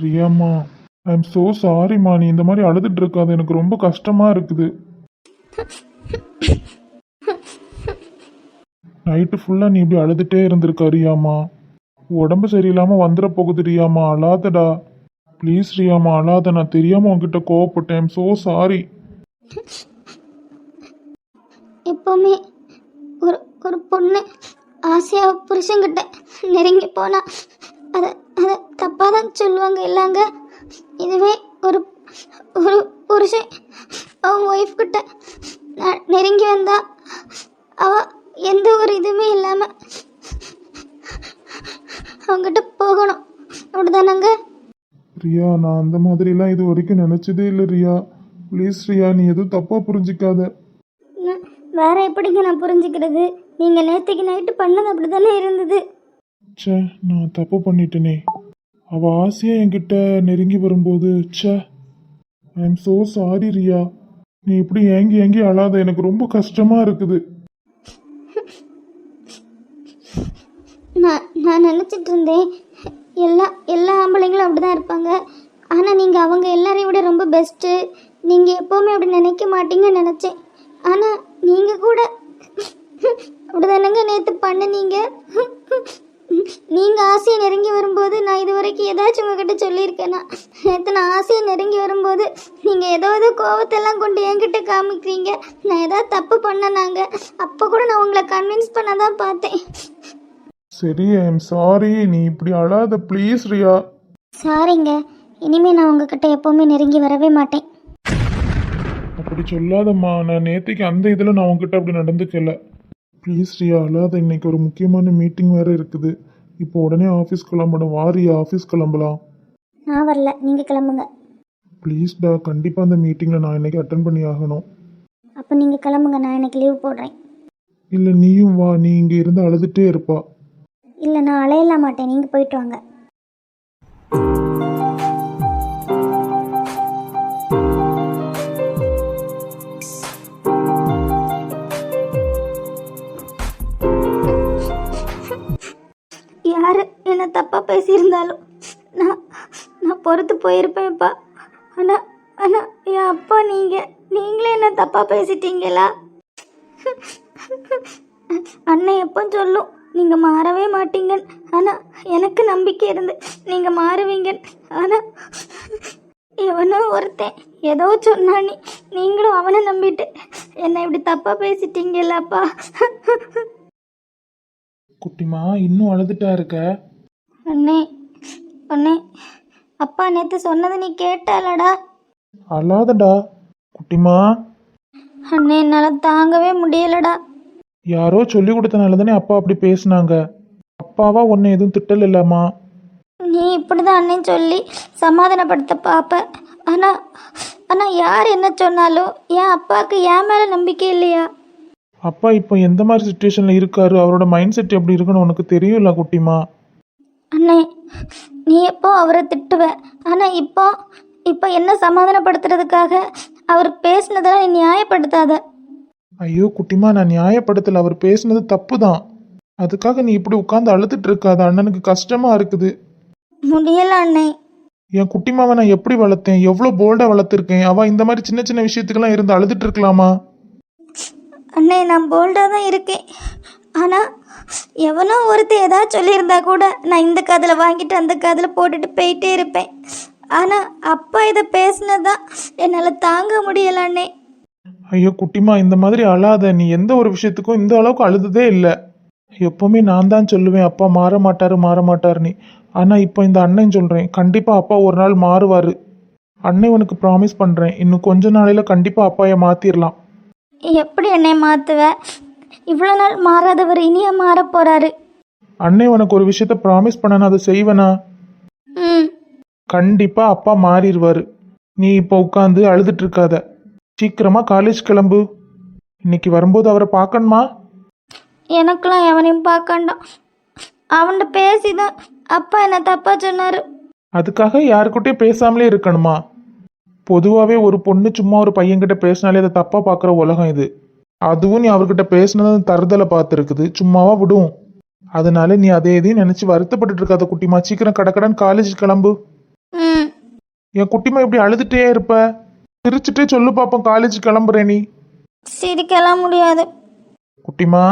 ரியாம்மா, I am so சாரிம்மா. நீ இந்த மாதிரி அழுதுட்டு இருக்காது, எனக்கு ரொம்ப கஷ்டமா இருக்குது. நைட்டு ஃபுல்லாக நீ இப்படி அழுதுகிட்டே இருந்திருக்க ரியாம்மா. உடம்பு சரியில்லாமல் வந்துட போகுது ரியாம்மா, அழாதடா ப்ளீஸ் ரியாம்மா, அழாத. நான் தெரியாமல் உன்கிட்ட கோவப்பட்டேன். I'm so sorry. எப்போவுமே ஒரு ஒரு பொண்ணு ஆசையாக புருஷங்கிட்ட நெருங்கி போனால் அதை அதை தப்பாக தான் சொல்லுவாங்க இல்லைங்க. இதுவே ஒரு ஒரு புருஷன் அவங்க ஒய்ஃப் கிட்ட நெருங்கி வந்தா அவள் எந்த ஒரு இதுவுமே இல்லாமல் அவங்ககிட்ட போகணும், அப்படிதானங்க? ரியா, நான் அந்த மாதிரிலாம் இது வரைக்கும் நினச்சதே இல்லை ரியா. ப்ளீஸ் ரியா, நீ எதுவும் தப்பாக புரிஞ்சிக்காத. வேற எப்படிங்க நான் புரிஞ்சுக்கிறது? நீங்கள் நேற்றுக்கு நைட்டு பண்ணது அப்படி தானே இருந்தது. ச்சே, நான் தப்பு பண்ணிட்டேனே. அவள் ஆசையாக என்கிட்ட நெருங்கி வரும்போது ச்சே, I am so sorry Riya. நீ இப்படி ஏங்கி ஏங்கி அழாத, எனக்கு ரொம்ப கஷ்டமாக இருக்குது. நான் நினச்சிட்டு இருந்தேன் எல்லா ஆம்பளைங்களும் அப்படி தான் இருப்பாங்க. ஆனால் நீங்கள் அவங்க எல்லாரையும் விட ரொம்ப பெஸ்ட்டு, நீங்கள் எப்போவுமே அப்படி நினைக்க மாட்டீங்கன்னு நினச்சேன். ஆனால் நீங்கள் கூட அப்படி தானங்க நேற்று பண்ணுனீங்க. நீங்கள் ஆசையை நெருங்கி வரும்போது நான் இது வரைக்கும் ஏதாச்சும் உங்ககிட்ட சொல்லியிருக்கேன்னா? நேற்று நான் ஆசையை நெருங்கி வரும்போது நீங்கள் ஏதாவது கோவத்தெல்லாம் கொண்டு என்கிட்ட காமிக்கிறீங்க. நான் ஏதாவது தப்பு பண்ணனாங்க, அப்போ கூட நான் உங்களை கன்வின்ஸ் பண்ண தான் பார்த்தேன். சரி, ஐ எம் சாரி. நீ இப்படி அழாத ப்ளீஸ் ரியா. சாரிங்க, இனிமேல் நான் உங்ககிட்ட எப்போவுமே நெருங்கி வரவே மாட்டேன். அப்படி சொல்லாதம்மா. நான் நேற்றுக்கு அந்த இதில் நான் உங்ககிட்ட அப்படி நடந்துக்கல. ப்ளீஸ் ரியா அழாத. இன்னைக்கு ஒரு முக்கியமான மீட்டிங் வேறு இருக்குது. இப்போ உடனே ஆஃபீஸ் கிளம்பணும். வாரியா, ஆஃபீஸ் கிளம்பலாம். நான் வரல, நீங்கள் கிளம்புங்க. ப்ளீஸ்டா, கண்டிப்பாக அந்த மீட்டிங்கில் நான் இன்னைக்கு அட்டன் பண்ணி ஆகணும். அப்போ நீங்கள் கிளம்புங்க, நான் இன்னைக்கு லீவ் போடுறேன். இல்லை, நீயும் வா. நீ இங்கே இருந்து அழுதுகிட்டே இருப்பா. இல்லை, நான் அலையலாம் மாட்டேன், நீங்கள் போயிட்டு வாங்க. யார் என்ன தப்பாக பேசியிருந்தாலும் நான் பொறுத்து போயிருப்பேன்ப்பா. ஆனால் என் அப்பா நீங்களே என்ன தப்பாக பேசிட்டீங்களா? அண்ணன் எப்போ சொல்லும் நீங்கள் மாறவே மாட்டீங்கன்னு. ஆனால் எனக்கு நம்பிக்கை இருந்து நீங்கள் மாறுவீங்கன்னு. ஆனால் எவனோ ஒருத்தன் ஏதோ சொன்னானே, நீங்களும் அவனை நம்பிட்டு என்னை இப்படி தப்பாக பேசிட்டீங்களாப்பா. குட்டிமா, இன்னும் அழுதுட்டா இருக்க? அண்ணே அண்ணே, அப்பா நேற்று சொன்னதை நீ கேட்டாலடா? அழாதடா குட்டிமா. அண்ணே, என்னால் தாங்கவே முடியலடா. யாரோ சொல்லி கொடுத்தனால தானே அப்பா அப்படி பேசுனாங்க. அப்பாவா ஒன்று எதுவும் திட்டல் இல்லாமா? நீ இப்படிதான் அண்ணே சொல்லி சமாதானப்படுத்த பார்ப்ப. ஆனால் யார் என்ன சொன்னாலும் என் அப்பாவுக்கு என் மேலே நம்பிக்கை இல்லையா? அப்பா இப்போ எந்த மாதிரி சுச்சுவேஷனில் இருக்காரு, அவரோட மைண்ட் செட் எப்படி இருக்குன்னு உனக்கு தெரியும்ல குட்டிமா. அண்ணே, நீ எப்போ அவரை திட்டுவ, ஆனால் இப்போ என்ன சமாதானப்படுத்துறதுக்காக அவர் பேசினதெல்லாம் நீ நியாயப்படுத்தாத. ஐயோ குட்டிமா, நான் நியாயப்படுத்தல. அவர் பேசுனது தப்பு தான். அதுக்காக நீ இப்படி உட்காந்து அழுதுட்டு இருக்காத. அண்ணனுக்கு கஷ்டமா இருக்குது. முடியல அண்ணே. என் குட்டிமாவை நான் எப்படி வளர்த்தேன், எவ்வளோ போல்டாக வளர்த்துருக்கேன். அவள் இந்த மாதிரி சின்ன சின்ன விஷயத்துக்கெல்லாம் இருந்து அழுதுட்டு இருக்கலாமா? அண்ணே, நான் போல்டாக தான் இருக்கேன். ஆனால் எவனோ ஒருத்தர் ஏதாவது சொல்லியிருந்தா கூட நான் இந்த காதில் வாங்கிட்டு அந்த காதில் போட்டுட்டு போயிட்டே இருப்பேன். ஆனால் அப்பா இதை பேசினதான் என்னால் தாங்க முடியல அண்ணே. ஐயோ குட்டிமா, இந்த மாதிரி அழாத. நீ எந்த ஒரு விஷயத்துக்கும் இந்த அளவுக்கு அழுததே இல்லை. எப்போவுமே நான் தான் சொல்லுவேன் அப்பா மாற மாட்டாருன்னு. ஆனால் இப்போ இந்த அண்ணன் சொல்கிறேன், கண்டிப்பாக அப்பா ஒரு நாள் மாறுவார். அண்ணன் உனக்கு ப்ராமிஸ் பண்ணுறேன், இன்னும் கொஞ்ச நாளையில் கண்டிப்பாக அப்பாயை மாற்றிடலாம். எப்படி அண்ணே மாற்றுவ? இவ்வளோ நாள் மாறாதவர் இனியா மாற போகிறாரு. அண்ணன் உனக்கு ஒரு விஷயத்த ப்ராமிஸ் பண்ணனா அதை செய்வனா? கண்டிப்பாக அப்பா மாறிடுவார். நீ இப்போ உட்காந்து அழுதுட்டு இருக்காத. சீக்கிரமாக காலேஜ் கிளம்பு. இன்னைக்கு வரும்போது அவரை பார்க்கணுமா? எனக்கெல்லாம் எவனையும் பார்க்கண்டாம். அவன்கிட்ட பேசிதான் அப்பா என்ன தப்பா சொன்னாரு. அதுக்காக யாருக்கிட்டையும் பேசாமலே இருக்கணுமா? பொதுவாகவே ஒரு பொண்ணு சும்மா ஒரு பையன்கிட்ட பேசினாலே அதை தப்பாக பார்க்குற உலகம் இது. அதுவும் நீ அவர்கிட்ட பேசினது தருதலை பார்த்துருக்குது, சும்மாவா விடும்? அதனால நீ அதே இதையும் நினச்சி வருத்தப்பட்டு இருக்காத குட்டிமா. சீக்கிரம் கடக்கடன் காலேஜ் கிளம்பு. என் குட்டிமா இப்படி அழுதுட்டே இருப்ப? சிரிச்சுட்டே சொல்லு பாப்போம், காலேஜ் கிளம்புறேன் நீ. சிரிக்கலாம் முடியாது. குட்டிமா,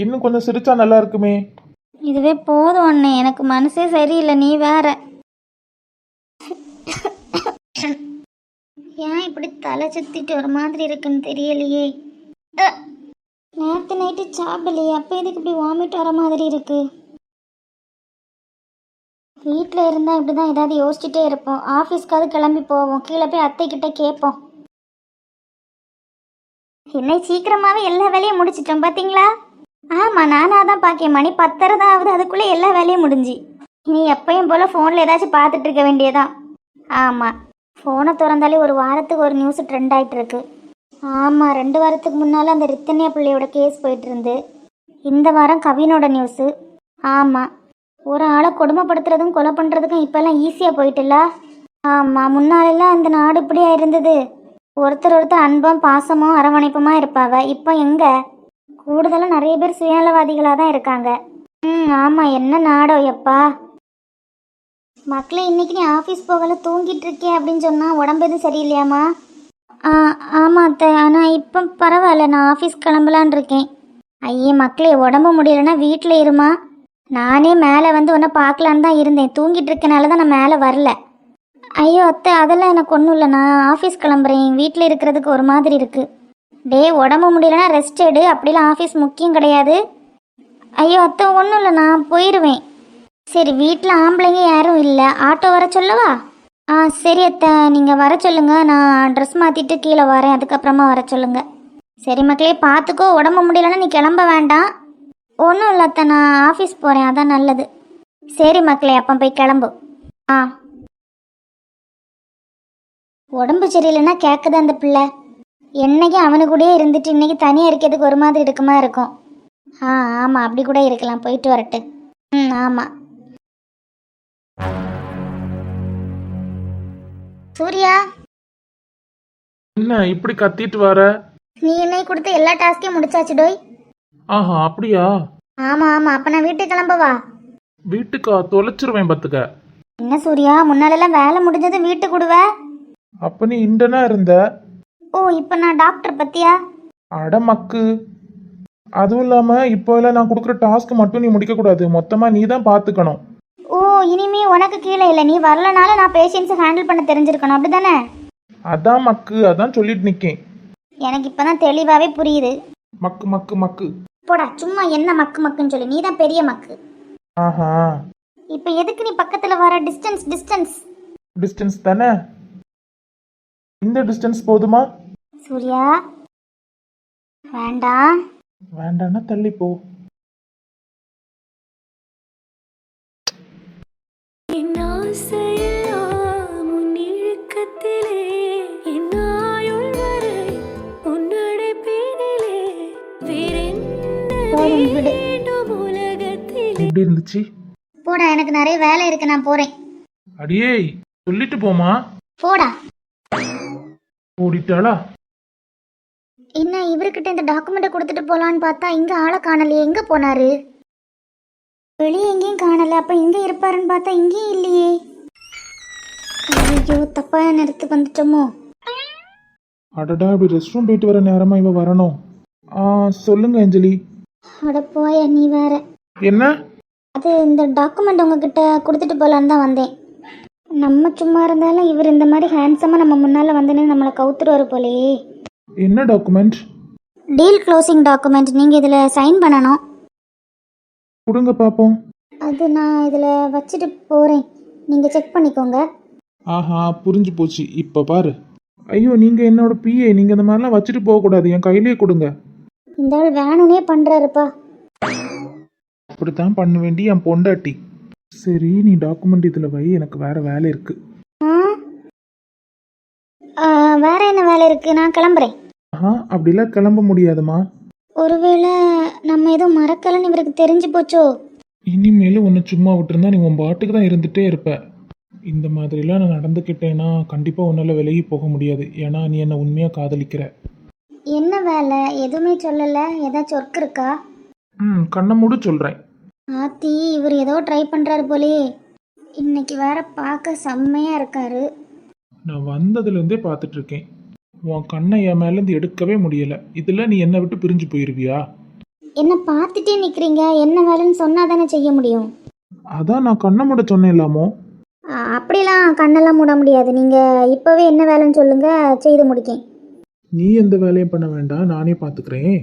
இன்னும் கொஞ்சம் சிரிச்சா நல்லா இருக்குமே. இதுவே போதும் அண்ணே, எனக்கு மனசே சரியில்லை, நீ வேற. ஏன் இப்படி தலை சுத்திட்டு ஒரு மாதிரி இருக்குன்னு தெரியலையே. நேற்று நைட்டு சாப்பிடலையே, அப்போ இதுக்கு இப்படி வாமிட் வர மாதிரி இருக்கு. வீட்டில் இருந்தால் இப்படி தான் ஏதாவது யோசிச்சுட்டே இருப்போம். ஆஃபீஸ்க்காவது கிளம்பி போவோம், கீழே போய் அத்தைக்கிட்ட கேட்போம். என்னை சீக்கிரமாகவே எல்லா வேலையும் முடிச்சிட்டோம் பார்த்தீங்களா? ஆமாம், நானாக தான் பார்க்கேன். மணி 10:30 தான் ஆகுது, அதுக்குள்ளே எல்லா வேலையும் முடிஞ்சு. நீ எப்பயும் போல் ஃபோனில் ஏதாச்சும் பார்த்துட்டு இருக்க வேண்டியதான். ஆமாம், ஃபோனை திறந்தாலே ஒரு வாரத்துக்கு ஒரு நியூஸ் ட்ரெண்ட் ஆகிட்டு இருக்கு. ஆமாம், 2 வாரத்துக்கு முன்னால் அந்த ரித்தன்யா பிள்ளையோட கேஸ் போயிட்டு இருந்து. இந்த வாரம் கவினோட நியூஸு. ஆமாம், ஒரு ஆளை கொடுமைப்படுத்துறதும் கொலை பண்ணுறதுக்கும் இப்போல்லாம் ஈஸியாக போயிட்டுல. ஆமாம், முன்னாலெல்லாம் அந்த நாடு இப்படியா இருந்தது? ஒருத்தர் அன்பும் பாசமும் அரவணைப்புமா இருப்பாவ. இப்போ எங்கே? கூடுதலாக நிறைய பேர் சுயநலவாதிகளாக தான் இருக்காங்க. ஆமாம், என்ன நாடோ எப்பா. மக்களே, இன்னைக்கு நீ ஆஃபீஸ் போகல, தூங்கிட்டு இருக்கே அப்படின்னு சொன்னால் உடம்பு எதுவும் சரியில்லையாம்மா? ஆமாம் அத்தை, ஆனால் இப்போ பரவாயில்ல, நான் ஆஃபீஸ் கிளம்பலான் இருக்கேன். ஐயே மக்களே, உடம்பு முடியலைன்னா வீட்டில் இருமா. நானே மேலே வந்து உன்னை பார்க்கலான்னு தான் இருந்தேன், தூங்கிட்டு இருக்கனால தான் நான் மேலே வரல. ஐயோ அத்தை, அதெல்லாம் எனக்கு ஒன்றும் இல்லை, நான் ஆஃபீஸ் கிளம்புறேன். வீட்டில் இருக்கிறதுக்கு ஒரு மாதிரி இருக்குது. டே, உடம்பு முடியலன்னா ரெஸ்ட் எடு, அப்படிலாம் ஆஃபீஸ் முக்கியம் கிடையாது. ஐயோ அத்தை, ஒன்றும் இல்லை, நான் போயிடுவேன். சரி, வீட்டில் ஆம்பளைங்க யாரும் இல்லை, ஆட்டோ வர சொல்லவா? சரி அத்தை, நீங்கள் வர சொல்லுங்க, நான் ட்ரெஸ் மாற்றிட்டு கீழே வரேன், அதுக்கப்புறமா வர சொல்லுங்க. சரி மக்களே, பார்த்துக்கோ, உடம்பு முடியலன்னா நீ கிளம்ப வேண்டாம். ஒன்றும் இல்லை அத்தை, நான் ஆஃபீஸ் போகிறேன், அதான் நல்லது. சரி மக்களே, அப்போ போய் கிளம்பு. உடம்பு சரியில்லைன்னா கேட்குது அந்த பிள்ளை. என்னைக்கு அவனு கூடயே இருந்துட்டு இன்னைக்கு தனியாக இருக்கிறதுக்கு ஒரு மாதிரி இருக்குமா இருக்கும். ஆமாம், அப்படி கூட இருக்கலாம், போயிட்டு வரட்டு. ஆமாம். சூர்யா, என்ன இப்படி கத்திட்டு வர? நீ என்னை கொடுத்த எல்லா டாஸ்கையும் முடிச்சாச்சு டோய். ஆஹா, அப்படியா? ஆமாம், அப்போ நான் வீட்டுக்கு கிளம்பவா? வீட்டுக்கா? தொலைச்சிருவேன் பத்துக்க. என்ன சூர்யா, முன்னாலெல்லாம் வேலை முடிஞ்சது வீட்டுக்கு விடுவ. அப்ப நீ இண்டனா இருந்த. ஓ, இப்போ நான் டாக்டர் பத்தியா? அட மக்கு. அதுவும் இல்லாம இப்போ எல்லாம் நான் கொடுக்குற டாஸ்க் மட்டும் நீ முடிக்க கூடாது, மொத்தமா நீ தான் பாத்துக்கணும். ஓ, இனிமே உனக்கு கீழே இல்லை, நீ வரலனால நான் பேஷண்ட்ஸை ஹேண்டில் பண்ண தெரிஞ்சிருக்கணும், அப்படிதானே? அதான் மக்கு, அதான் சொல்லிட்டு நிக்கேன். எனக்கு இப்பதான் தெளிவாவே புரியுது. மக்கு மக்கு மக்கு. போடா, சும்மா என்ன மக்கு மக்குன்னு சொல்லி, நீ தான் பெரிய மக்கு. ஆஹா, இப்போ எதுக்கு நீ பக்கத்துல வர? டிஸ்டன்ஸ் டிஸ்டன்ஸ் டிஸ்டன்ஸ் தானே, இந்த டிஸ்டன்ஸ் போதுமா? சூர்யா, வேண்டாம். வேண்டான்னா தள்ளி போ. எப்படி இருந்துச்சு? போடா, எனக்கு நிறைய வேலை இருக்கு, நான் போறேன். அடியே, சொல்லிட்டு போமா. போடா. ஓடிட்டாளா? என்ன, இவர்கிட்ட இந்த டாக்குமெண்ட்டை கொடுத்துட்டு போலான்னு பார்த்தா இங்க ஆளை காணலையே, எங்க போனாரு? வெளியே எங்கேயும் காணல, அப்ப இங்க இருப்பாருன்னு பார்த்தா இங்கேயும் இல்லையே. ஐயோ, தப்பான நேரத்துக்கு வந்துட்டோமோ. அடடா, இப்படி ரெஸ்ட் ரூம் போயிட்டு வர நேரமா இவ வரணும். சொல்லுங்க அஞ்சலி. அட போயா, நீ வேற. என்ன? அது இந்த டாக்குமெண்ட் உங்ககிட்ட கொடுத்துட்டு போலான்னு தான் வந்தேன். நம்ம சும்மா இருந்தாலும் இவர் இந்த மாதிரி ஹேண்ட்ஸமா நம்ம முன்னால வந்தேன்னு நம்மளை கவுத்துருவாரு போலேயே. என்ன டாக்குமெண்ட்? Deal closing document. நீங்க இதுல சைன் பண்ணணும். கொடுங்க பாப்போம். அது நான் இதுல வச்சுட்டு போறேன், நீங்க செக் பண்ணிக்கோங்க. ஆஹா, புரிஞ்சு போச்சு. இப்ப பாரு. ஐயோ, நீங்க என்னோட பிஏ, நீங்க இந்த மாதிரிலாம் வச்சுட்டு போக கூடாது, என் கையிலேயே கொடுங்க. இந்த ஆள் வேணும்னே பண்றாருப்பா. அப்படித்தான் பண்ண வேண்டி என் பொண்டாட்டி. சரி, நீ டாக்குமெண்ட் இதுல வை, எனக்கு வேற வேலை இருக்கு. வேற என்ன வேலை இருக்கு? நான் கிளம்புறேன். அப்படிலாம் கிளம்ப முடியாதுமா. ஒருவேளை நம்ம எதுவும் மறக்கலன்னு இவருக்கு தெரிஞ்சு போச்சோ? இனிமேலும் உன்னை சும்மா விட்டுருந்தா நீ உன் பாட்டுக்கு தான் இருந்துட்டே இருப்ப. இந்த மாதிரிலாம் நான் நடந்துக்கிட்டேன்னா கண்டிப்பாக உன்னால் விலகி போக முடியாது. ஏன்னா நீ என்னை உண்மையாக காதலிக்கிற. என்ன வேலை? எதுவுமே சொல்லலை. ஏதாச்சும் ஒர்க் இருக்கா? கண்ணை மூடு சொல்கிறேன். ஆத்தி, இவர் ஏதோ ட்ரை பண்ணுறாரு போலே. இன்னைக்கு வேற பார்க்க செம்மையாக இருக்காரு. நான் வந்ததுலேருந்தே பார்த்துட்டு இருக்கேன். உன் கண்ணை என் மேலேருந்து எடுக்கவே முடியல. இதில் நீ என்னை விட்டு பிரிஞ்சு போயிருவியா? என்ன பார்த்துட்டே நிற்கிறீங்க, என்ன வேலைன்னு சொன்னால் தானே செய்ய முடியும். அதான் நான் கண்ணை மூட சொன்னேன்லாமோ. அப்படிலாம் கண்ணெல்லாம் மூட முடியாது. நீங்கள் இப்போவே என்ன வேலைன்னு சொல்லுங்கள், செய்து முடிக்கேன். நீ எந்த வேலையும் பண்ண வேண்டாம், நானே பார்த்துக்கிறேன்.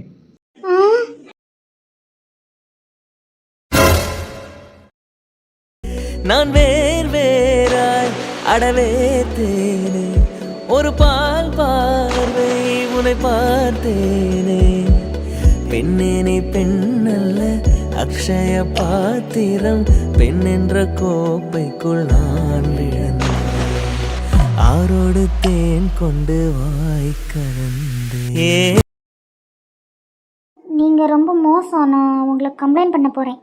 நான் வேறாய் அடவேத்தேனே, ஒரு பால் பார்வை உன்னை பார்த்தேனே. பெண்ணேனே பெண்ணல்ல அக்ஷய பாத்திரம், பெண் என்ற கோப்பைக்குள் நான் விழுந்தேன். ஆரோடு தேன் கொண்டு வாய் கலந்தே. நீங்கள் ரொம்ப மோசம். நான் உங்களை கம்ப்ளைண்ட் பண்ண போகிறேன்.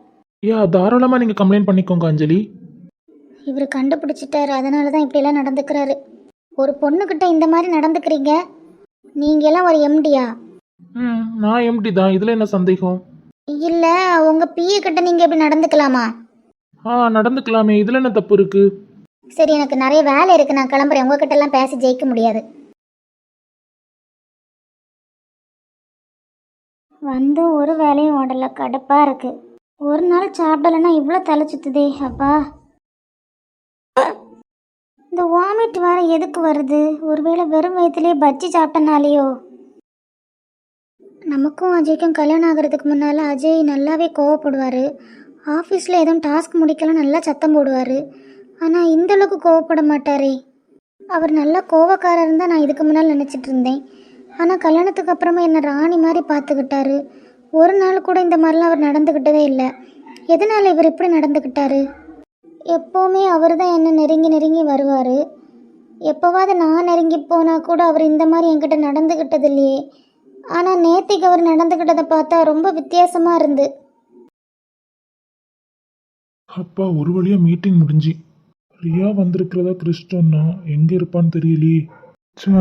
தாராளமாக நீங்கள் கம்ப்ளைண்ட் பண்ணிக்கோங்க அஞ்சலி. இவர் கண்டுபிடிச்சிட்டாரு, அதனால தான் இப்படியெல்லாம் நடந்துக்கிறாரு. ஒரு பொண்ணுக்கிட்ட இந்த மாதிரி நடந்துக்கிறீங்க. நீங்கள் எல்லாம் ஒரு எம்டியா? நான் எம்டி தான், இதில் என்ன சந்தேகம்? இல்லை, உங்கள் பிஏ கிட்ட நீங்கள் எப்படி நடந்துக்கலாமா? நடந்துக்கலாமே, இதில் என்ன தப்பு இருக்கு? சரி, எனக்கு நிறைய வேலை இருக்குது, நான் கிளம்புறேன். உங்ககிட்ட எல்லாம் பேசி ஜெயிக்க முடியாது. வந்து ஒரு வேலையும் ஓடலை, கடுப்பாக இருக்கு. ஒரு நாள் சாப்பிடலைன்னா இவ்வளோ தலை சுத்துதே அப்பா. இந்த வாமிட் வேற எதுக்கு வருது? ஒருவேளை வெறும் வயிற்றுலேயே பஜ்ஜி சாப்பிட்டனாலேயோ? நமக்கும் அஜய்க்கும் கல்யாணம் ஆகிறதுக்கு முன்னால் அஜய் நல்லாவே கோவப்படுவார். ஆஃபீஸில் எதுவும் டாஸ்க் முடிக்கலாம் நல்லா சத்தம் போடுவார். ஆனால் இந்தளவுக்கு கோவப்பட மாட்டாரே. அவர் நல்லா கோவக்காரர் தான் நான் இதுக்கு முன்னால் நினச்சிட்டு இருந்தேன். ஆனால் கல்யாணத்துக்கு அப்புறமா என்னை ராணி மாதிரி பார்த்துக்கிட்டாரு. ஒரு நாள் கூட இந்த மாதிரிலாம் அவர் நடந்துக்கிட்டதே இல்லை. எதனால் இவர் இப்படி நடந்துக்கிட்டாரு? எப்போவுமே அவர் தான் என்னை நெருங்கி வருவார். எப்போவாவது நான் நெருங்கி போனால் கூட அவர் இந்த மாதிரி என்கிட்ட நடந்துக்கிட்டது இல்லையே. ஆனால் நேத்திக்கு அவர் நடந்துக்கிட்டதை பார்த்தா ரொம்ப வித்தியாசமாக இருந்து. அப்பா, ஒரு வழியாக மீட்டிங் முடிஞ்சு ரியா வந்திருக்கிறதா கிறிஸ்டோன்னா எங்கே இருப்பான்னு தெரியலையே.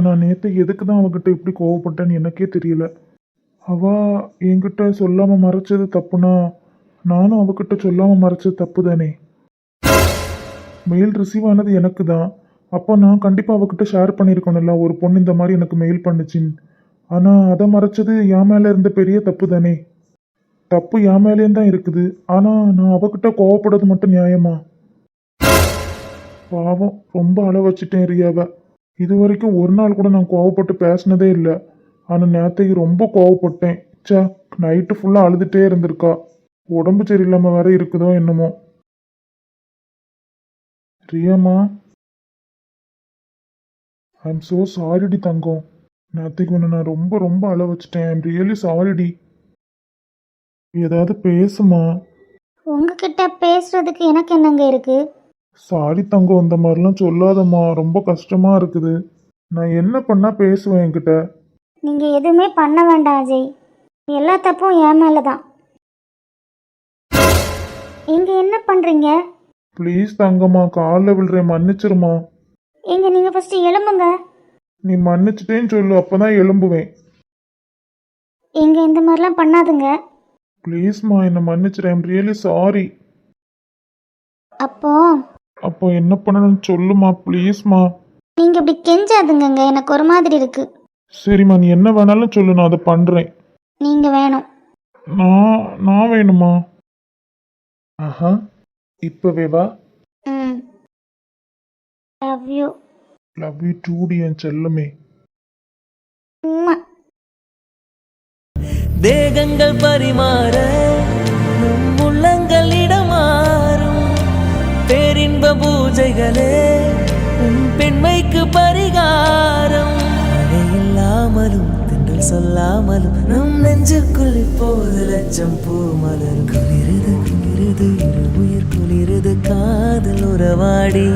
நான் நேற்றுக்கு எதுக்கு தான் அவகிட்ட இப்படி கோவப்பட்டேன்னு எனக்கே தெரியல. அவள் என்கிட்ட சொல்லாமல் மறைச்சது தப்புனா நானும் அவகிட்ட சொல்லாமல் மறைச்சது தப்பு தானே. மெயில் ரிசீவ் ஆனது எனக்கு தான். அப்போ நான் கண்டிப்பாக அவகிட்ட ஷேர் பண்ணியிருக்கணும்ல, ஒரு பொண்ணு இந்த மாதிரி எனக்கு மெயில் பண்ணுச்சின்னு. ஆனால் அதை மறைச்சது என் மேலே இருந்த பெரிய தப்பு தானே. தப்பு என் மேலேயும் தான் இருக்குது. ஆனால் நான் அவகிட்ட கோவப்படுறது மட்டும் நியாயமா? பாவம், ரொம்ப அழ வச்சுட்டேன் ரியாவை. இது வரைக்கும் ஒரு நாள் கூட நான் கோவப்பட்டு பேசினதே இல்லை. ஆனால் நேற்றைக்கு ரொம்ப கோவப்பட்டேன். நைட்டு ஃபுல்லாக அழுதுகிட்டே இருந்திருக்கா. உடம்பு சரியில்லாமல் வேற இருக்குதோ என்னமோ. ரியாமா, ஐ எம் ஸோ சாரிடி தங்கம். நேற்றுக்கு ஒன்று நான் ரொம்ப ரொம்ப அழ வச்சுட்டேன். ஐ எம் ரியலி சாரிடி. ஏதாவது பேசுமா? உங்ககிட்ட பேசுறதுக்கு எனக்கு என்னங்க இருக்கு? சாரி தங்கம், இந்த மாதிரிலாம் சொல்லாதம்மா, ரொம்ப கஷ்டமா இருக்குது. நான் என்ன பண்ணா பேசுவேன் என்கிட்ட? நீங்கள் எதுவுமே பண்ண வேண்டாம் அஜய். எல்லா தப்பும் என் மேலே தான். இங்கே என்ன பண்ணுறீங்க? ப்ளீஸ் தங்கம்மா, காலில் விழுறேன், மன்னிச்சிருமா. எங்க நீங்கள் ஃபஸ்ட்டு எழும்புங்க. நீ மன்னிச்சிட்டேன்னு சொல்லு, அப்பதான் எழும்புவேன். எங்க இந்த மாதிரிலாம் பண்ணாதுங்க. ப்ளீஸ்மா, என்னை மன்னிச்சிடு. ஐ எம் ரியலி சாரி. அப்போ என்ன பண்ணணும்னு சொல்லுமா ப்ளீஸ்மா. நீங்கள் இப்படி கெஞ்சாதுங்க, எனக்கு ஒரு மாதிரி இருக்கு. சரிம்மா, நீ என்ன வேணாலும் சொல்லு, நான் அதை பண்ணுறேன். நீங்கள் வேணும். நான் வேணுமா? ஆஹா, இப்போவே வா. Love you. லவ் யூ டூடி என் செல்லமே. தேகங்கள் பரிமாற நம் உள்ளங்கள் இடமாறும். பேரின்ப பூஜைகளே உன் பெண்மைக்கு பரிகாரம். மழை இல்லாமலும் தென்றல் சொல்லாமலும் நம் நெஞ்சுக்குள் இப்போது லட்சம் பூ மலர். குளிரது குளிரது இருவுயிர் குளிரது காதல் உறவாடி.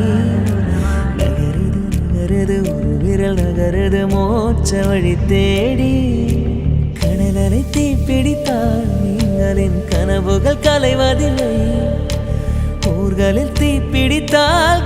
நகருது நகருது ஒரு விரல் நகருது மோட்ச வழி தேடி. கடலலை தீப்பிடித்தால் நீங்களின் கனவுகள் கலைவதில்லை. ஊர்களில் தீப்பிடித்தால்